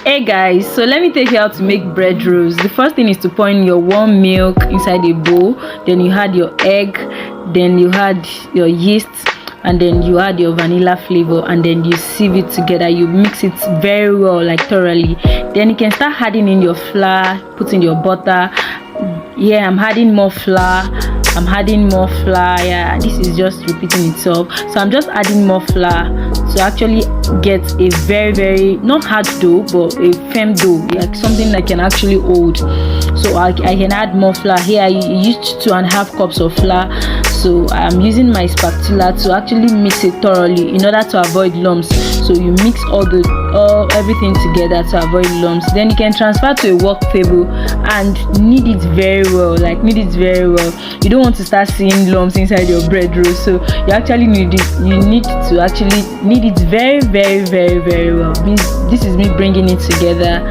Hey guys, so let me take you how to make bread rolls. The first thing is to pour in your warm milk inside a bowl, then you add your egg, then you add your yeast, and then you add your vanilla flavor, and then you sieve it together. You mix it very well, like thoroughly. Then you can start adding in your flour, put in your butter. Yeah, I'm adding more flour. Yeah, this is just repeating itself, so I'm just adding more flour to actually get a very not hard dough but a firm dough, like something that can actually hold. So I can add more flour. Here I used 2.5 cups of flour, so I'm using my spatula to actually mix it thoroughly in order to avoid lumps. So you mix everything together to avoid lumps. Then you can transfer to a work table and knead it very well, You don't want to start seeing lumps inside your bread roll, so you actually need to actually knead it very well. This is me bringing it together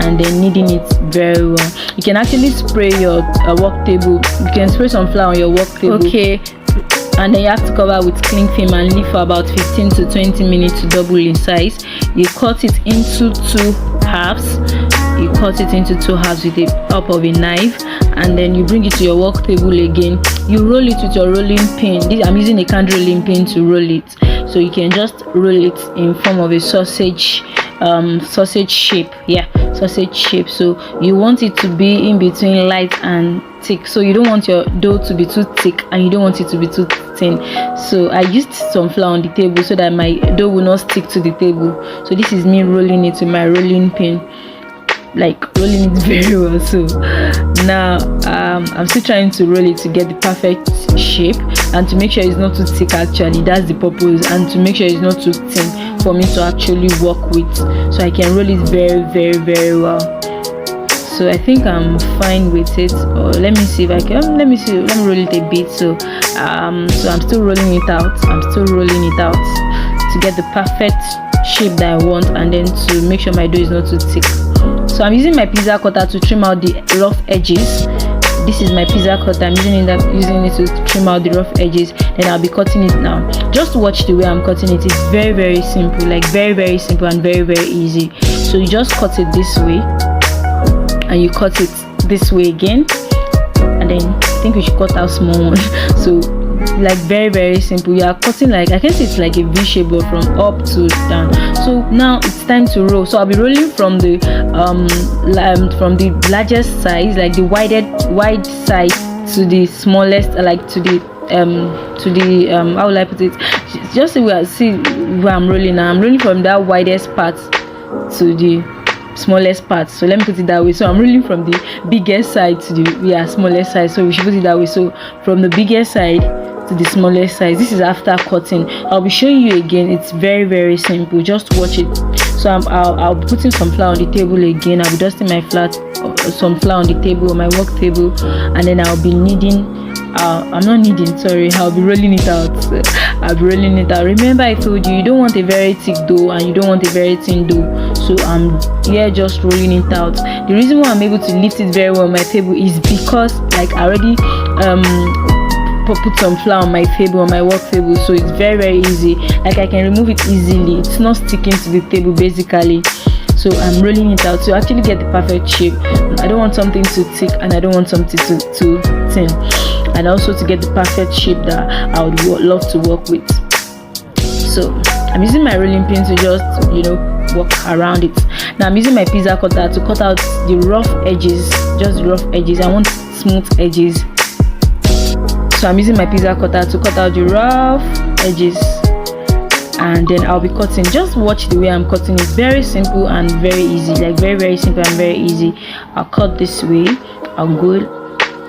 and then kneading it very well. You can actually spray your work table. You can spray some flour on your work table. Okay. And then you have to cover with cling film and leave for about 15 to 20 minutes to double in size. You cut it into two halves. With the help of a knife, and then you bring it to your work table again. You roll it with your rolling pin. I'm using a candle rolling pin to roll it, so you can just roll it in form of a sausage shape. Sausage shape. So you want it to be in between light and thick, so you don't want your dough to be too thick and you don't want it to be too thin. So I used some flour on the table so that my dough will not stick to the table. So this is me rolling it with my rolling pin, like rolling it very well. So now I'm still trying to roll it to get the perfect shape and to make sure it's not too thick. Actually, that's the purpose, and to make sure it's not too thin for me to actually work with, so I can roll it very well. So I think I'm fine with it. Or let me see if I can. Let me roll it a bit. So I'm still rolling it out. To get the perfect shape that I want, and then to make sure my dough is not too thick. So I'm using my pizza cutter to trim out the rough edges. This is my pizza cutter. I'm using it to trim out the rough edges. Then I'll be cutting it now. Just watch the way I'm cutting it. It's very simple, like very simple and very easy. So you just cut it this way, and you cut it this way again, and then I think we should cut out small one. So like very simple. You are cutting, like I can see it's like a V shape, but from up to down. So now it's time to roll. So I'll be rolling from the largest size, like the wide side, to the smallest, like to the how will I put it? Just see where I'm rolling now. I'm rolling from that widest part to the smallest part. So let me put it that way. So I'm rolling from the biggest side to the smallest side. So we should put it that way. So from the biggest side to the smallest size. This is after cutting. I'll be showing you again. It's very simple. Just watch it. So I'll be putting some flour on the table again. I'll be dusting some flour on the table, on my work table, and then I'll be kneading. I'm not kneading, sorry. I'll be rolling it out. Remember, I told you don't want a very thick dough and you don't want a very thin dough. So I'm here just rolling it out. The reason why I'm able to lift it very well on my table is because, like, I already put some flour on my table, on my work table, so it's very easy. Like, I can remove it easily. It's not sticking to the table basically. So I'm rolling it out to actually get the perfect shape. I don't want something too thick and I don't want something too thin, and also to get the perfect shape that I would love to work with. So I'm using my rolling pin to just work around it. Now I'm using my pizza cutter to cut out the rough edges, just the rough edges. I want smooth edges. So I'm using my pizza cutter to cut out the rough edges, and then I'll be cutting. Just watch the way I'm cutting. It's very simple and very easy, like very simple and very easy. I'll cut this way, I'll go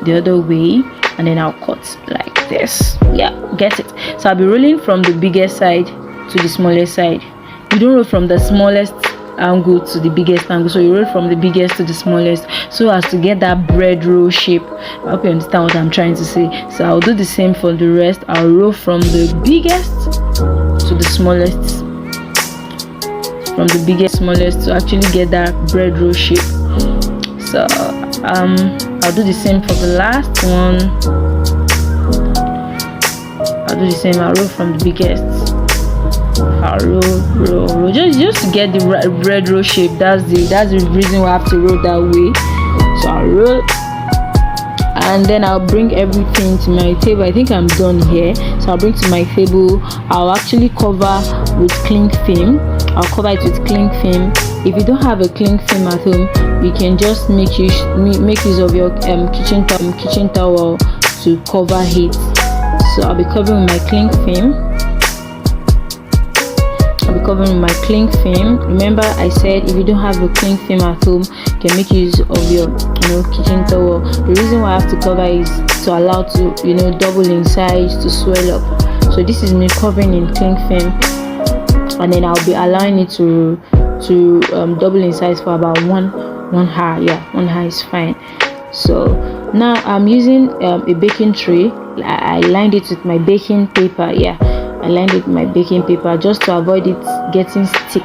the other way, and then I'll cut like this. Yeah, get it? So I'll be rolling from the biggest side to the smallest side. You don't roll from the smallest angle to the biggest angle, so you roll from the biggest to the smallest, so as to get that bread roll shape. I hope you understand what I'm trying to say. So I'll do the same for the rest. I'll roll from the biggest to the smallest, to actually get that bread roll shape. So I'll do the same for the last one. I'll roll from the biggest I'll roll. Just to get the red roll shape. That's the reason why I have to roll that way. So I'll roll, and then I'll bring everything to my table. I think I'm done here, so I'll bring to my table. I'll actually cover with cling film. I'll cover it with cling film. If you don't have a cling film at home, you can just make use of your kitchen towel to cover it. So I'll be covering with my cling film. Remember, I said if you don't have a cling film at home, you can make use of your kitchen towel. The reason why I have to cover is to allow to double in size, to swell up. So this is me covering in cling film, and then I'll be allowing it to double in size for about one hour. Yeah, 1 hour is fine. So now I'm using a baking tray. I lined it with my baking paper. Yeah, I lined it with my baking paper just to avoid it getting stick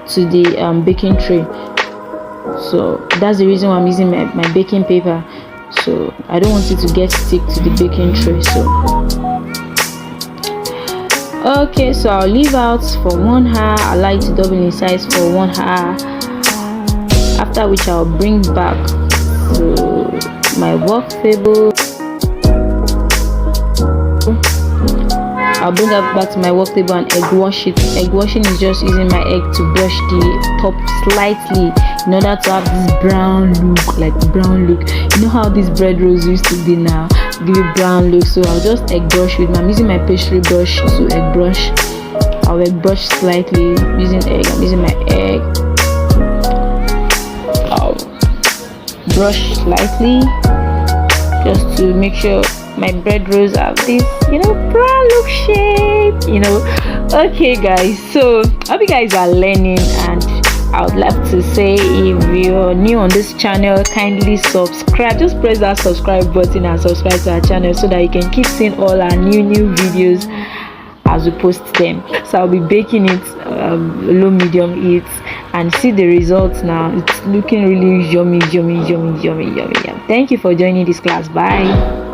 to the baking tray. So that's the reason why I'm using my baking paper. So I don't want it to get stick to the baking tray. So okay, so I'll leave out for 1 hour. I like to double in size for 1 hour, after which I'll bring back to my work table. I'll bring that back to my work table and egg wash it. Egg washing is just using my egg to brush the top slightly in order to have this brown look. You know how these bread rolls used to be now, give it brown look. So I'll just egg brush with I'm using my pastry brush to egg brush. I'll egg brush slightly using egg. I'm using my egg. I'll brush slightly just to make sure my bread rolls have this brown look shape. Okay guys, so I hope you guys are learning, and I would love to say, if you're new on this channel, kindly subscribe. Just press that subscribe button and subscribe to our channel so that you can keep seeing all our new videos as we post them. So I'll be baking it low medium heat, and see the results now. It's looking really yummy. Thank you for joining this class. Bye.